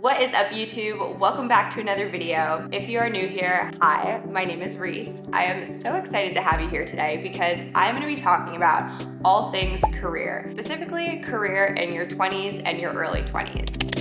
What is up, YouTube? Welcome back to another video. If you are new here, hi, my name is Reese. I am so excited to have you here today because I'm going to be talking about all things career, specifically career in your 20s and your early 20s.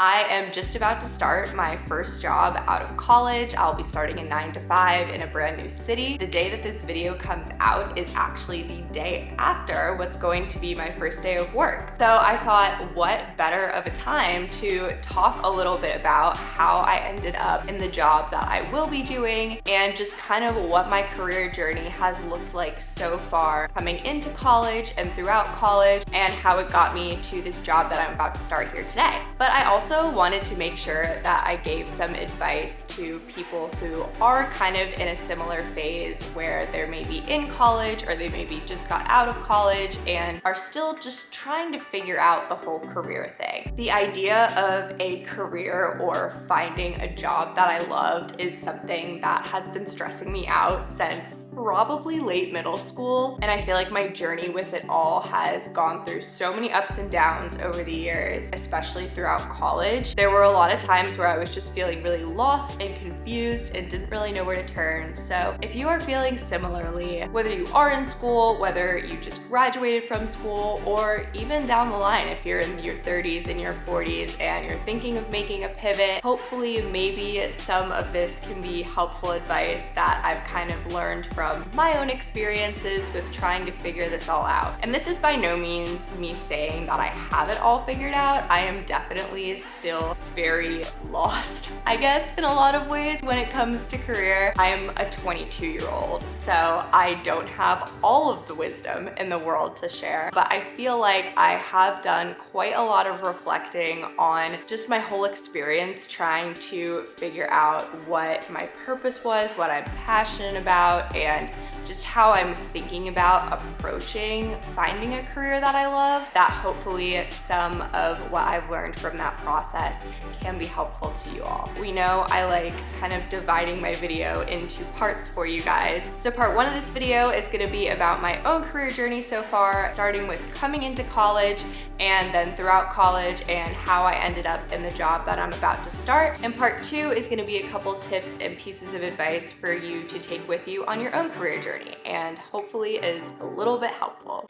I am just about to start my first job out of college. I'll be starting a 9 to 5 in a brand new city. The day that this video comes out is actually the day after what's going to be my first day of work. So I thought, what better of a time to talk a little bit about how I ended up in the job that I will be doing and just kind of what my career journey has looked like so far coming into college and throughout college and how it got me to this job that I'm about to start here today. But I also wanted to make sure that I gave some advice to people who are kind of in a similar phase where they're maybe in college or they maybe just got out of college and are still just trying to figure out the whole career thing. The idea of a career or finding a job that I loved is something that has been stressing me out since probably late middle school, and I feel like my journey with it all has gone through so many ups and downs over the years, especially throughout college. There were a lot of times where I was just feeling really lost and confused and didn't really know where to turn. So if you are feeling similarly, whether you are in school, whether you just graduated from school, or even down the line if you're in your 30s and your 40s and you're thinking of making a pivot, hopefully maybe some of this can be helpful advice that I've kind of learned from my own experiences with trying to figure this all out. And this is by no means me saying that I have it all figured out. I am definitely still very lost, I guess, in a lot of ways when it comes to career. I am a 22-year-old, so I don't have all of the wisdom in the world to share, but I feel like I have done quite a lot of reflecting on just my whole experience trying to figure out what my purpose was, what I'm passionate about, and just how I'm thinking about approaching finding a career that I love, that hopefully some of what I've learned from that process can be helpful to you all. We know I like kind of dividing my video into parts for you guys. So part one of this video is gonna be about my own career journey so far, starting with coming into college and then throughout college and how I ended up in the job that I'm about to start. And part two is gonna be a couple tips and pieces of advice for you to take with you on your own career journey and hopefully is a little bit helpful.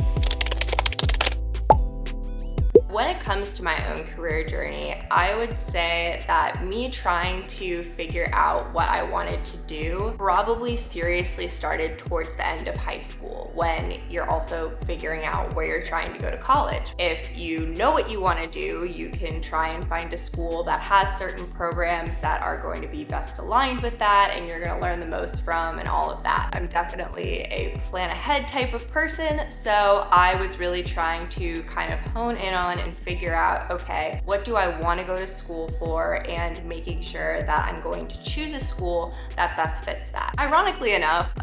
When it comes to my own career journey, I would say that me trying to figure out what I wanted to do probably seriously started towards the end of high school when you're also figuring out where you're trying to go to college. If you know what you want to do, you can try and find a school that has certain programs that are going to be best aligned with that and you're going to learn the most from and all of that. I'm definitely a plan ahead type of person, so I was really trying to kind of hone in on and figure out, okay, what do I want to go to school for, and making sure that I'm going to choose a school that best fits that. Ironically enough,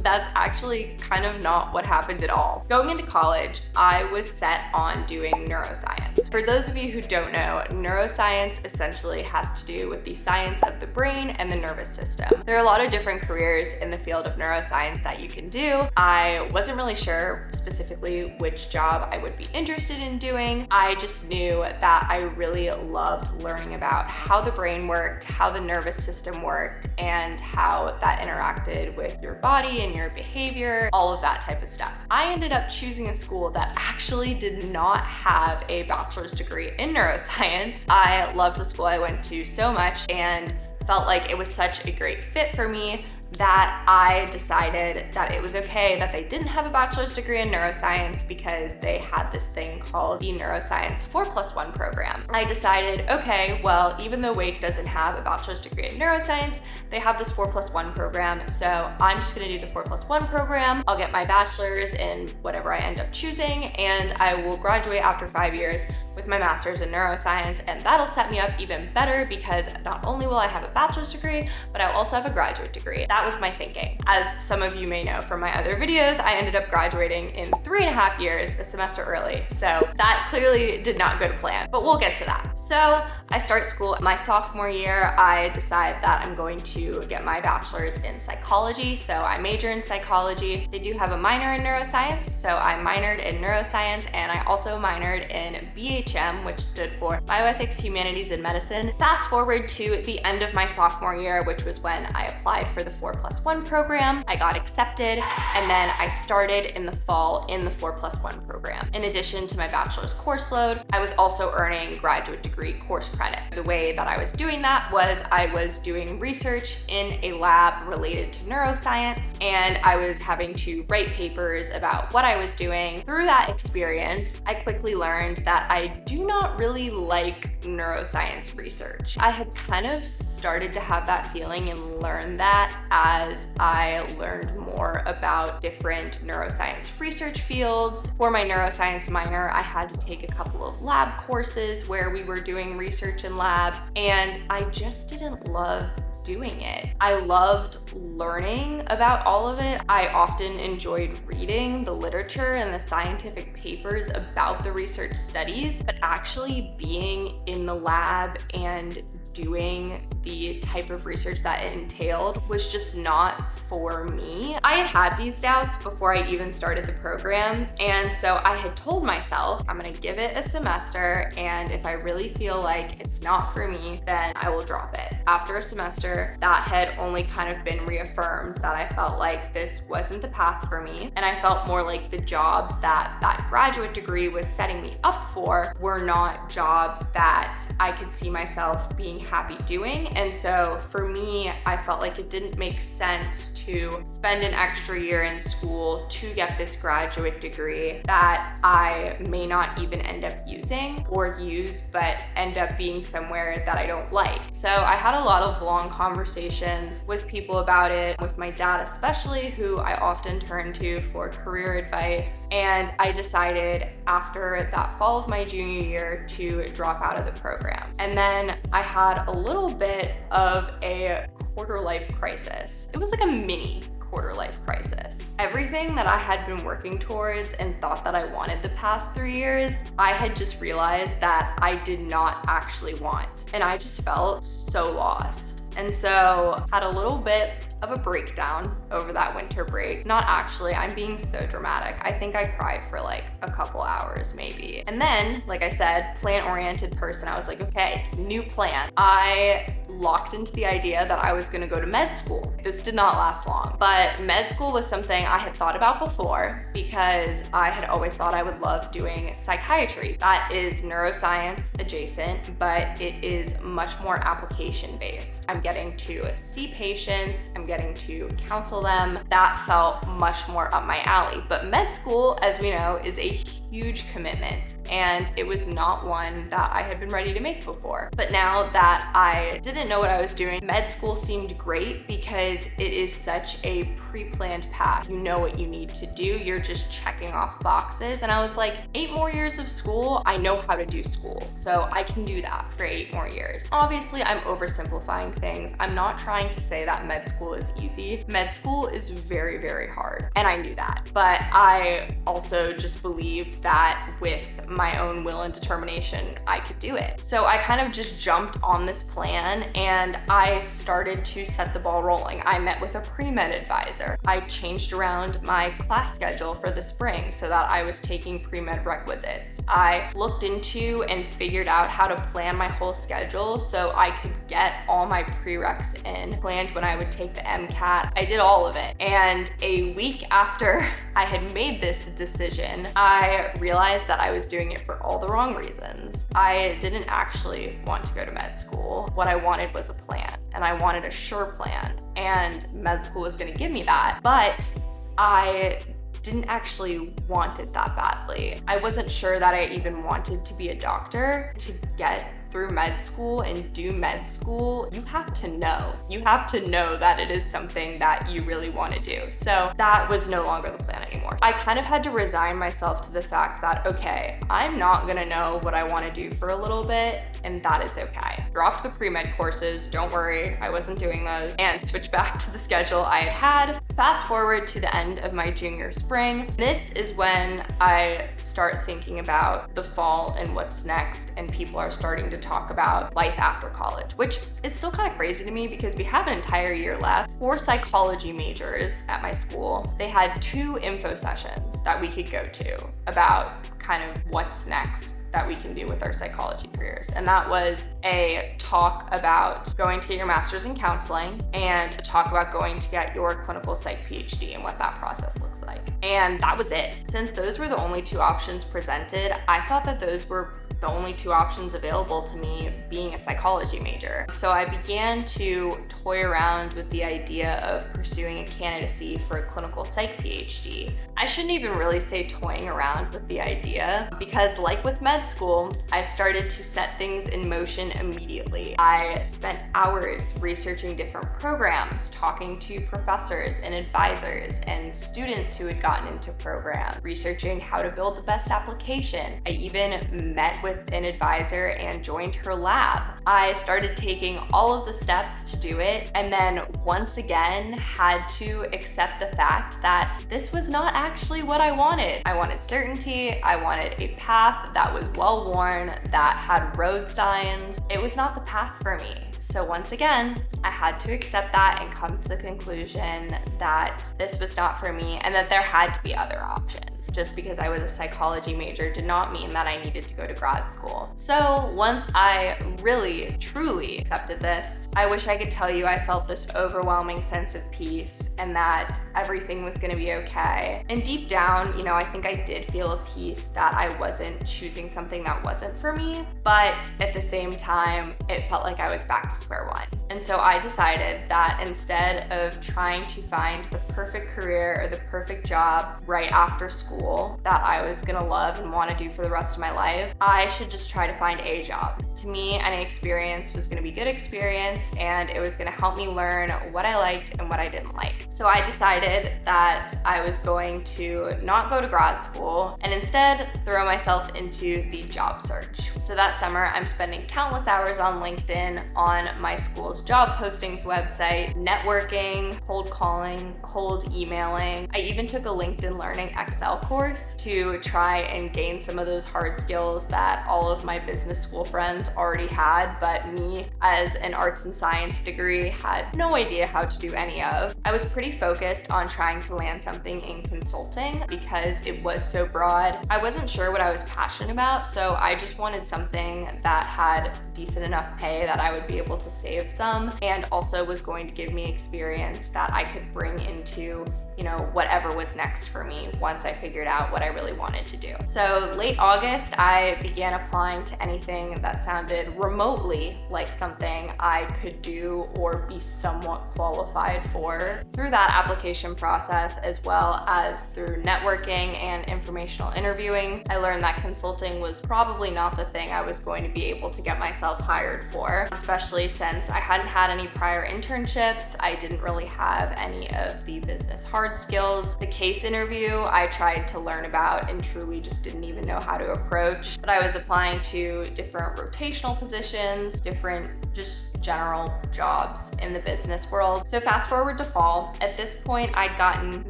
that's actually kind of not what happened at all. Going into college, I was set on doing neuroscience. For those of you who don't know, neuroscience essentially has to do with the science of the brain and the nervous system. There are a lot of different careers in the field of neuroscience that you can do. I wasn't really sure specifically which job I would be interested in doing. I just knew that I really loved learning about how the brain worked, how the nervous system worked, and how that interacted with your body and your behavior, all of that type of stuff. I ended up choosing a school that actually did not have a bachelor's degree in neuroscience. I loved the school I went to so much and felt like it was such a great fit for me that I decided that it was okay that they didn't have a bachelor's degree in neuroscience because they had this thing called the Neuroscience 4+1 program. I decided, okay, well, even though Wake doesn't have a bachelor's degree in neuroscience, they have this 4+1 program, so I'm just gonna do the 4+1 program. I'll get my bachelor's in whatever I end up choosing, and I will graduate after 5 years with my master's in neuroscience, and that'll set me up even better because not only will I have a bachelor's degree, but I'll also have a graduate degree. That that was my thinking. As some of you may know from my other videos, I ended up graduating in 3.5 years, a semester early. So that clearly did not go to plan, but we'll get to that. So I start school my sophomore year. I decide that I'm going to get my bachelor's in psychology. So I major in psychology. They do have a minor in neuroscience. So I minored in neuroscience, and I also minored in BHM, which stood for Bioethics, Humanities, and Medicine. Fast forward to the end of my sophomore year, which was when I applied for the 4+1 program. I got accepted, and then I started in the fall in the 4+1 program. In addition to my bachelor's course load, I was also earning graduate degree course credit. The way that I was doing that was I was doing research in a lab related to neuroscience, and I was having to write papers about what I was doing. Through that experience, I quickly learned that I do not really like neuroscience research. I had kind of started to have that feeling and learn that as I learned more about different neuroscience research fields. For my neuroscience minor, I had to take a couple of lab courses where we were doing research in labs, and I just didn't love doing it. I loved learning about all of it. I often enjoyed reading the literature and the scientific papers about the research studies, but actually being in the lab and doing the type of research that it entailed was just not for me. I had these doubts before I even started the program, and so I had told myself I'm gonna give it a semester, and if I really feel like it's not for me, then I will drop it. After a semester, that had only kind of been reaffirmed that I felt like this wasn't the path for me, and I felt more like the jobs that that graduate degree was setting me up for were not jobs that I could see myself being happy doing. And so for me, I felt like it didn't make sense to spend an extra year in school to get this graduate degree that I may not even end up using or use, but end up being somewhere that I don't like. So I had a lot of long conversations with people about it, with my dad especially, who I often turn to for career advice. And I decided after that fall of my junior year to drop out of the program. And then I had a little bit of a quarter life crisis. It was like a mini quarter life crisis. Everything that I had been working towards and thought that I wanted the past 3 years, I had just realized that I did not actually want. And I just felt so lost. And so had a little bit of a breakdown over that winter break. Not actually, I'm being so dramatic. I think I cried for like a couple hours maybe. And then, like I said, plan-oriented person, I was like, okay, new plan. I locked into the idea that I was gonna go to med school. This did not last long, but med school was something I had thought about before because I had always thought I would love doing psychiatry. That is neuroscience adjacent, but it is much more application-based. I'm getting to see patients, I'm getting to counsel them. That felt much more up my alley. But med school, as we know, is a huge commitment, and it was not one that I had been ready to make before. But now that I didn't know what I was doing, med school seemed great because it is such a pre-planned path. You know what you need to do, you're just checking off boxes. And I was like, 8 more years of school, I know how to do school, so I can do that for 8 more years. Obviously, I'm oversimplifying things. I'm not trying to say that med school is easy. Med school is very, very hard, and I knew that. But I also just believed that with my own will and determination, I could do it. So I kind of just jumped on this plan, and I started to set the ball rolling. I met with a pre-med advisor. I changed around my class schedule for the spring so that I was taking pre-med requisites. I looked into and figured out how to plan my whole schedule so I could get all my prereqs in, planned when I would take the MCAT. I did all of it. And a week after I had made this decision, I realized that I was doing it for all the wrong reasons. I didn't actually want to go to med school. What I wanted was a plan, and I wanted a sure plan, and med school was gonna give me that. But I didn't actually want it that badly. I wasn't sure that I even wanted to be a doctor. To get through med school and do med school, you have to know. You have to know that it is something that you really want to do. So that was no longer the plan anymore. I kind of had to resign myself to the fact that, okay, I'm not gonna know what I want to do for a little bit, and that is okay. Dropped the pre-med courses, don't worry, I wasn't doing those, and switched back to the schedule I had. Fast forward to the end of my junior spring. This is when I start thinking about the fall and what's next, and people are starting to talk about life after college, which is still kind of crazy to me because we have an entire year left. For psychology majors at my school, they had 2 info sessions that we could go to about kind of what's next that we can do with our psychology careers. And that was a talk about going to get your master's in counseling and a talk about going to get your clinical psych PhD and what that process looks like. And that was it. Since those were the only 2 options presented, I thought that those were the only 2 options available to me being a psychology major. So I began to toy around with the idea of pursuing a candidacy for a clinical psych PhD. I shouldn't even really say toying around with the idea because, like with med school, I started to set things in motion immediately. I spent hours researching different programs, talking to professors and advisors and students who had gotten into programs, researching how to build the best application. I even met with an advisor and joined her lab. I started taking all of the steps to do it, and then once again had to accept the fact that this was not actually what I wanted. I wanted certainty, I wanted a path that was well worn, that had road signs. It was not the path for me. So once again, I had to accept that and come to the conclusion that this was not for me and that there had to be other options. Just because I was a psychology major did not mean that I needed to go to grad school. So once I really, truly accepted this, I wish I could tell you I felt this overwhelming sense of peace and that everything was gonna be okay. And deep down, you know, I think I did feel a peace that I wasn't choosing something that wasn't for me, but at the same time, it felt like I was back to square one. And so I decided that instead of trying to find the perfect career or the perfect job right after school that I was gonna love and wanna do for the rest of my life, I should just try to find a job. To me, any experience was gonna be good experience and it was gonna help me learn what I liked and what I didn't like. So I decided that I was going to not go to grad school and instead throw myself into the job search. So that summer, I'm spending countless hours on LinkedIn, on my school's job postings website, networking, cold calling, cold emailing. I even took a LinkedIn Learning Excel course to try and gain some of those hard skills that all of my business school friends already had, but me as an arts and science degree had no idea how to do any of. I was pretty focused on trying to land something in consulting because it was so broad. I wasn't sure what I was passionate about, so I just wanted something that had decent enough pay that I would be able to save some and also was going to give me experience that I could bring into, you know, whatever was next for me once I figured out what I really wanted to do. So late August, I began applying to anything that sounded remotely like something I could do or be somewhat qualified for. Through that application process, as well as through networking and informational interviewing, I learned that consulting was probably not the thing I was going to be able to get myself hired for, especially since I hadn't had any prior internships. I didn't really have any of the business hard skills. The case interview I tried to learn about and truly just didn't even know how to approach. But I was applying to different rotational positions, different just general jobs in the business world. So fast forward to fall. At this point, I'd gotten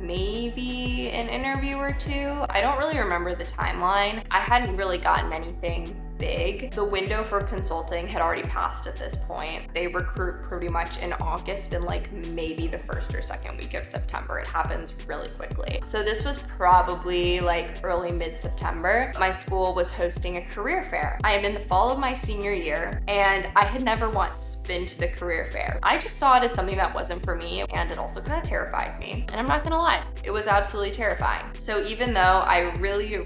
maybe an interview or 2. I don't really remember the timeline. I hadn't really gotten anything big. The window for consulting had already passed at this point. They recruit pretty much in August and like maybe the first or second week of September. It happens really quickly. So this was probably like early mid-September. My school was hosting a career fair. I am in the fall of my senior year and I had never once been to the career fair. I just saw it as something that wasn't for me and it also kind of terrified me. And I'm not gonna lie, it was absolutely terrifying. So even though I really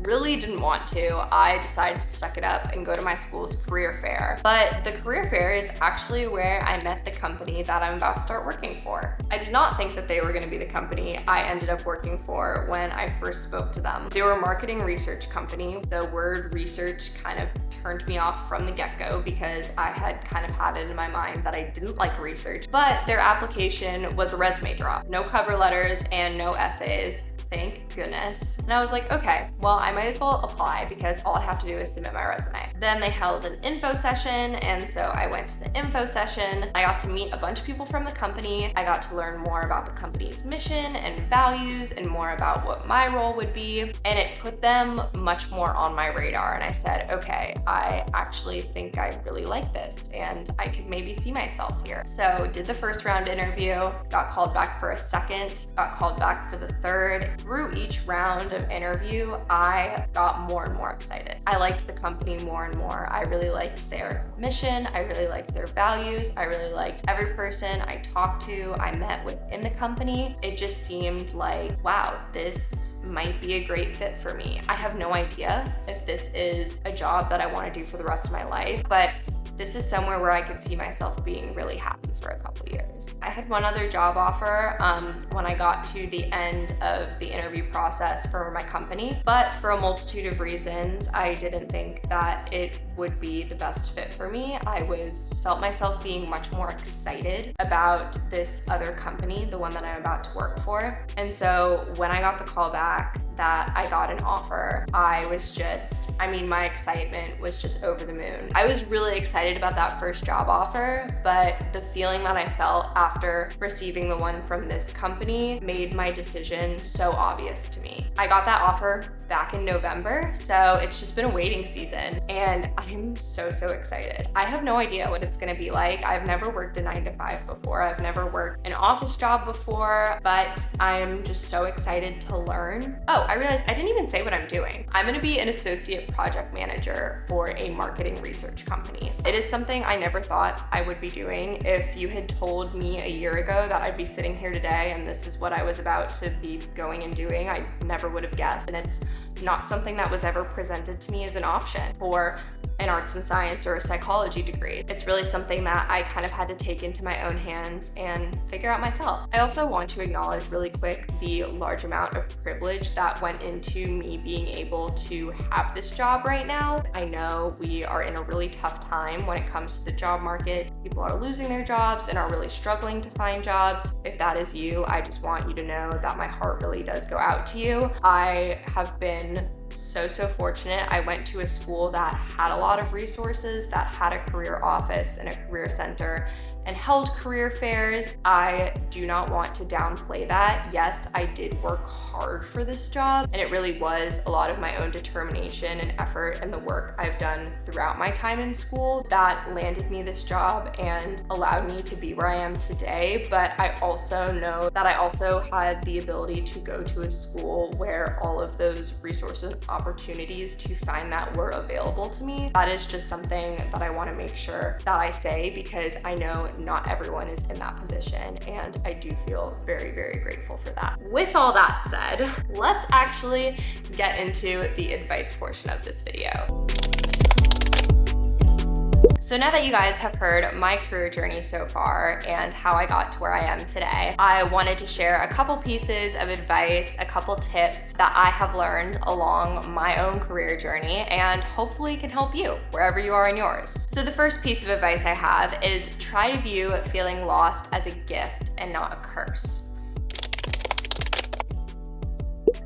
really didn't want to, I decided to suck it up and go to my school's career fair. But the career fair is actually where I met the company that I'm about to start working for. I did not think that they were gonna be the company I ended up working for when I first spoke to them. They were a marketing research company. The word research kind of turned me off from the get-go because I had kind of had it in my mind that I didn't like research. But their application was a resume drop. No cover letters and no essays. Thank goodness. And I was like, okay, well, I might as well apply because all I have to do is submit my resume. Then they held an info session, and so I went to the info session. I got to meet a bunch of people from the company. I got to learn more about the company's mission and values and more about what my role would be, and it put them much more on my radar. And I said, okay, I actually think I really like this and I could maybe see myself here. So did the first round interview, got called back for a second, got called back for the third. Through each round of interview, I got more and more excited. I liked the company more and more. I really liked their mission. I really liked their values. I really liked every person I talked to, I met within the company. It just seemed like, wow, this might be a great fit for me. I have no idea if this is a job that I want to do for the rest of my life, but this is somewhere where I could see myself being really happy for a couple years. I had one other job offer when I got to the end of the interview process for my company, but for a multitude of reasons, I didn't think that it would be the best fit for me. I felt myself being much more excited about this other company, the one that I'm about to work for. And so when I got the call back that I got an offer, my excitement was just over the moon. I was really excited about that first job offer, but the feeling that I felt after receiving the one from this company made my decision so obvious to me. I got that offer back in November, so it's just been a waiting season, and I'm so excited. I have no idea what it's gonna be like. I've never worked a 9-to-5 before. I've never worked an office job before, but I'm just so excited to learn. Oh, I realized I didn't even say what I'm doing. I'm gonna be an associate project manager for a marketing research company. It is something I never thought I would be doing. If you had told me a year ago that I'd be sitting here today and this is what I was about to be going and doing, I never would have guessed. And it's not something that was ever presented to me as an option for an arts and science or a psychology degree. It's really something that I kind of had to take into my own hands and figure out myself. I also want to acknowledge really quick the large amount of privilege that went into me being able to have this job right now. I know we are in a really tough time when it comes to the job market. People are losing their jobs and are really struggling to find jobs. If that is you, I just want you to know that my heart really does go out to you. I have been so fortunate. I went to a school that had a lot of resources, that had a career office and a career center and held career fairs. I do not want to downplay that. Yes, I did work hard for this job, and it really was a lot of my own determination and effort and the work I've done throughout my time in school that landed me this job and allowed me to be where I am today. But I also know that I also had the ability to go to a school where all of those resources and opportunities to find that were available to me. That is just something that I want to make sure that I say, because I know not everyone is in that position, and I do feel very grateful for that. With all that said, let's actually get into the advice portion of this video. So now that you guys have heard my career journey so far and how I got to where I am today, I wanted to share a couple pieces of advice, a couple tips that I have learned along my own career journey and hopefully can help you wherever you are in yours. So the first piece of advice I have is try to view feeling lost as a gift and not a curse.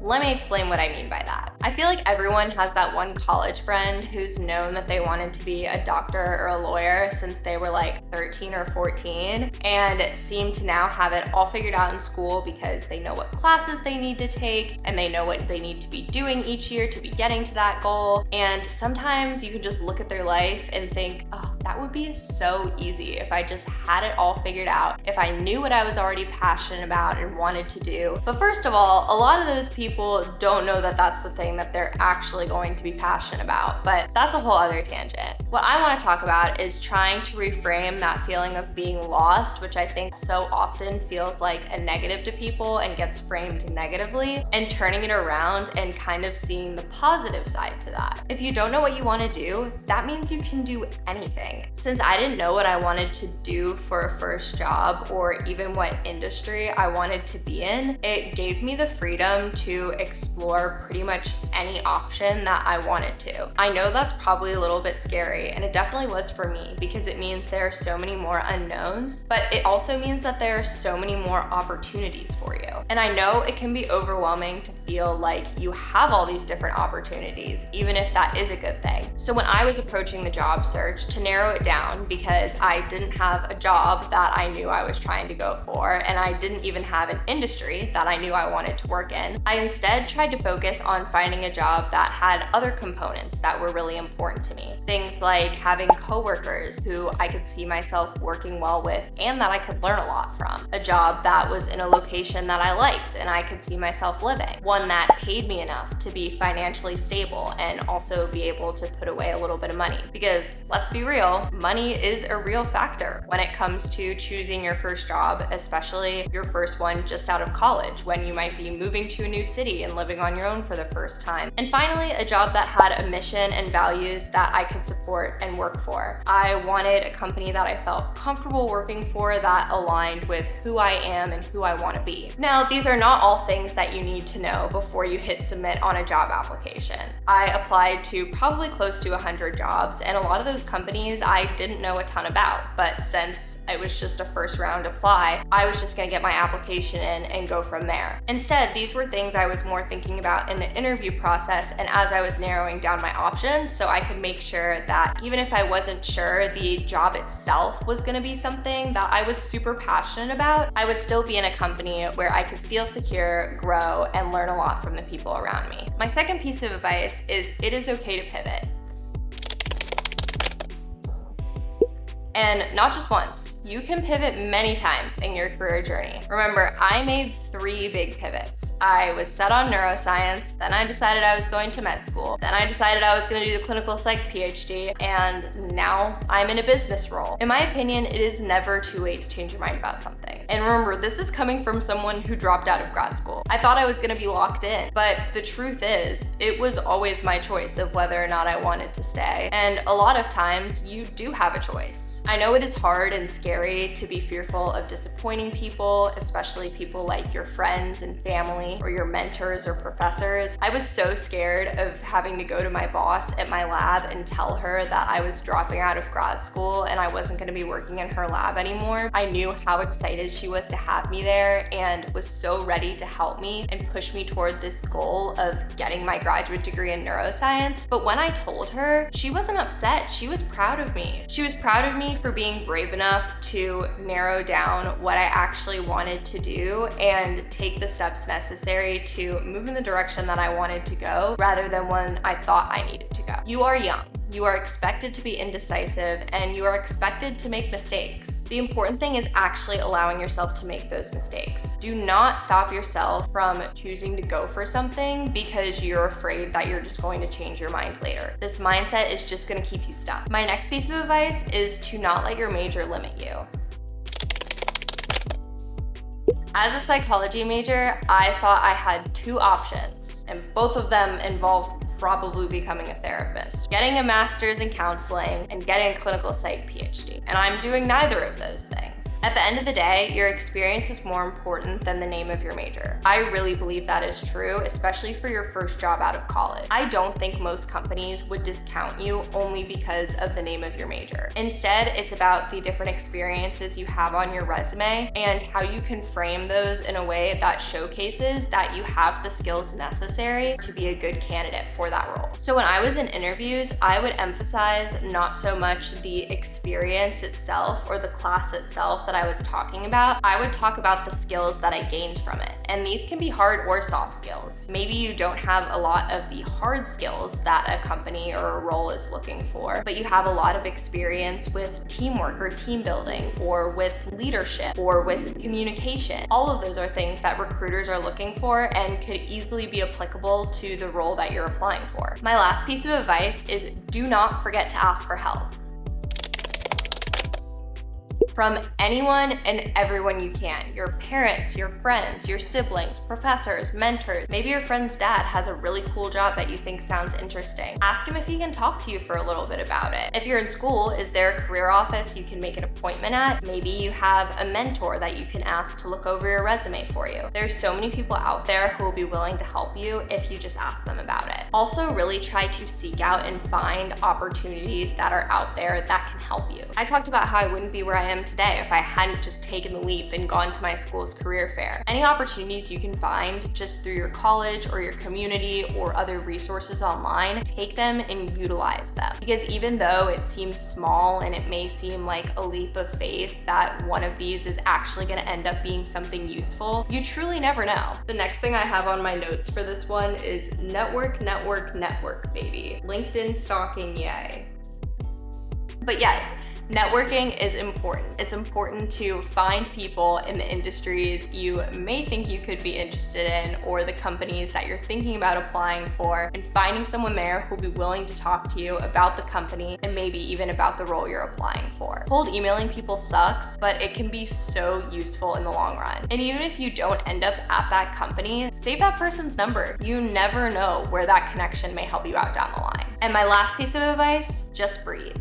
Let me explain what I mean by that. I feel like everyone has that one college friend who's known that they wanted to be a doctor or a lawyer since they were like 13 or 14 and seem to now have it all figured out in school because they know what classes they need to take and they know what they need to be doing each year to be getting to that goal. And sometimes you can just look at their life and think, oh, That would be so easy if I just had it all figured out, if I knew what I was already passionate about and wanted to do. But first of all, a lot of those people don't know that that's the thing that they're actually going to be passionate about, but that's a whole other tangent. What I want to talk about is trying to reframe that feeling of being lost, which I think so often feels like a negative to people and gets framed negatively, and turning it around and kind of seeing the positive side to that. If you don't know what you want to do, that means you can do anything. Since I didn't know what I wanted to do for a first job or even what industry I wanted to be in, it gave me the freedom to explore pretty much any option that I wanted to. I know that's probably a little bit scary, and it definitely was for me because it means there are so many more unknowns, but it also means that there are so many more opportunities for you. And I know it can be overwhelming to feel like you have all these different opportunities, even if that is a good thing. So when I was approaching the job search, to narrow it down, because I didn't have a job that I knew I was trying to go for, and I didn't even have an industry that I knew I wanted to work in, I instead tried to focus on finding a job that had other components that were really important to me. Things like having coworkers who I could see myself working well with and that I could learn a lot from. A job that was in a location that I liked and I could see myself living. One that paid me enough to be financially stable and also be able to put away a little bit of money. Because let's be real, money is a real factor when it comes to choosing your first job, especially your first one just out of college, when you might be moving to a new city and living on your own for the first time. And finally, a job that had a mission and values that I could support and work for. I wanted a company that I felt comfortable working for that aligned with who I am and who I want to be. Now, these are not all things that you need to know before you hit submit on a job application. I applied to probably close to 100 jobs, and a lot of those companies I didn't know a ton about, but since it was just a first round apply, I was just gonna get my application in and go from there. Instead, these were things I was more thinking about in the interview process and as I was narrowing down my options, so I could make sure that even if I wasn't sure the job itself was gonna be something that I was super passionate about, I would still be in a company where I could feel secure, grow, and learn a lot from the people around me. My second piece of advice is it is okay to pivot. And not just once. You can pivot many times in your career journey. Remember, I made 3 big pivots. I was set on neuroscience, then I decided I was going to med school, then I decided I was gonna do the clinical psych PhD, and now I'm in a business role. In my opinion, it is never too late to change your mind about something. And remember, this is coming from someone who dropped out of grad school. I thought I was gonna be locked in, but the truth is, it was always my choice of whether or not I wanted to stay. And a lot of times, you do have a choice. I know it is hard and scary to be fearful of disappointing people, especially people like your friends and family or your mentors or professors. I was so scared of having to go to my boss at my lab and tell her that I was dropping out of grad school and I wasn't going to be working in her lab anymore. I knew how excited she was to have me there and was so ready to help me and push me toward this goal of getting my graduate degree in neuroscience. But when I told her, she wasn't upset. She was proud of me. She was proud of me for being brave enough to narrow down what I actually wanted to do and take the steps necessary to move in the direction that I wanted to go rather than one I thought I needed to go. You are young. You are expected to be indecisive and you are expected to make mistakes. The important thing is actually allowing yourself to make those mistakes. Do not stop yourself from choosing to go for something because you're afraid that you're just going to change your mind later. This mindset is just going to keep you stuck. My next piece of advice is to not let your major limit you. As a psychology major, I thought I had 2 options, and both of them involved probably becoming a therapist, getting a master's in counseling, and getting a clinical psych PhD. And I'm doing neither of those things. At the end of the day, your experience is more important than the name of your major. I really believe that is true, especially for your first job out of college. I don't think most companies would discount you only because of the name of your major. Instead, it's about the different experiences you have on your resume and how you can frame those in a way that showcases that you have the skills necessary to be a good candidate for that role. So when I was in interviews, I would emphasize not so much the experience itself or the class itself that I was talking about. I would talk about the skills that I gained from it. And these can be hard or soft skills. Maybe you don't have a lot of the hard skills that a company or a role is looking for, but you have a lot of experience with teamwork or team building, or with leadership, or with communication. All of those are things that recruiters are looking for and could easily be applicable to the role that you're applying for. My last piece of advice is do not forget to ask for help. From anyone and everyone you can. Your parents, your friends, your siblings, professors, mentors. Maybe your friend's dad has a really cool job that you think sounds interesting. Ask him if he can talk to you for a little bit about it. If you're in school, is there a career office you can make an appointment at? Maybe you have a mentor that you can ask to look over your resume for you. There's so many people out there who will be willing to help you if you just ask them about it. Also, really try to seek out and find opportunities that are out there that can help you. I talked about how I wouldn't be where I am today if I hadn't just taken the leap and gone to my school's career fair. Any opportunities you can find just through your college or your community or other resources online, take them and utilize them. Because even though it seems small and it may seem like a leap of faith that one of these is actually going to end up being something useful, you truly never know. The next thing I have on my notes for this one is network, network, network, baby. LinkedIn stalking, yay. But yes, networking is important. It's important to find people in the industries you may think you could be interested in, or the companies that you're thinking about applying for, and finding someone there who'll be willing to talk to you about the company and maybe even about the role you're applying for. Cold emailing people sucks, but it can be so useful in the long run. And even if you don't end up at that company, save that person's number. You never know where that connection may help you out down the line. And my last piece of advice, just breathe.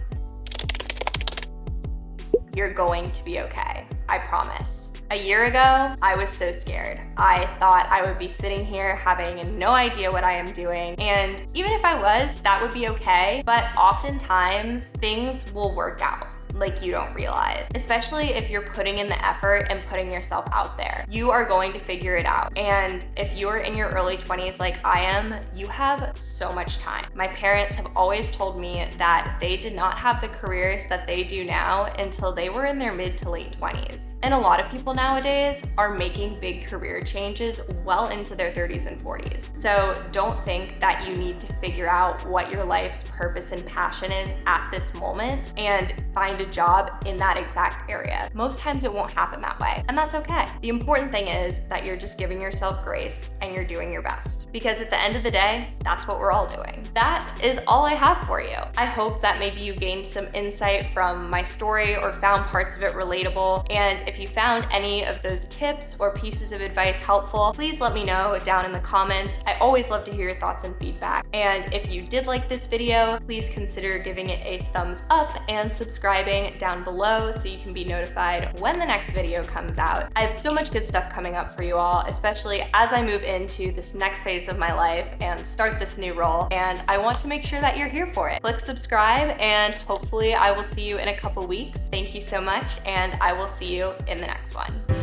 You're going to be okay, I promise. A year ago, I was so scared. I thought I would be sitting here having no idea what I am doing. And even if I was, that would be okay. But oftentimes, things will work out like you don't realize, especially if you're putting in the effort and putting yourself out there. You are going to figure it out. And if you're in your early 20s like I am, you have so much time. My parents have always told me that they did not have the careers that they do now until they were in their mid to late 20s. And a lot of people nowadays are making big career changes well into their 30s and 40s. So don't think that you need to figure out what your life's purpose and passion is at this moment and find a job in that exact area. Most times it won't happen that way, and that's okay. The important thing is that you're just giving yourself grace and you're doing your best, because at the end of the day, that's what we're all doing. That is all I have for you. I hope that maybe you gained some insight from my story or found parts of it relatable, and if you found any of those tips or pieces of advice helpful, please let me know down in the comments. I always love to hear your thoughts and feedback. And if you did like this video, please consider giving it a thumbs up and subscribing down below so you can be notified when the next video comes out. I have so much good stuff coming up for you all, especially as I move into this next phase of my life and start this new role, and I want to make sure that you're here for it. Click subscribe, and hopefully I will see you in a couple weeks. Thank you so much, and I will see you in the next one.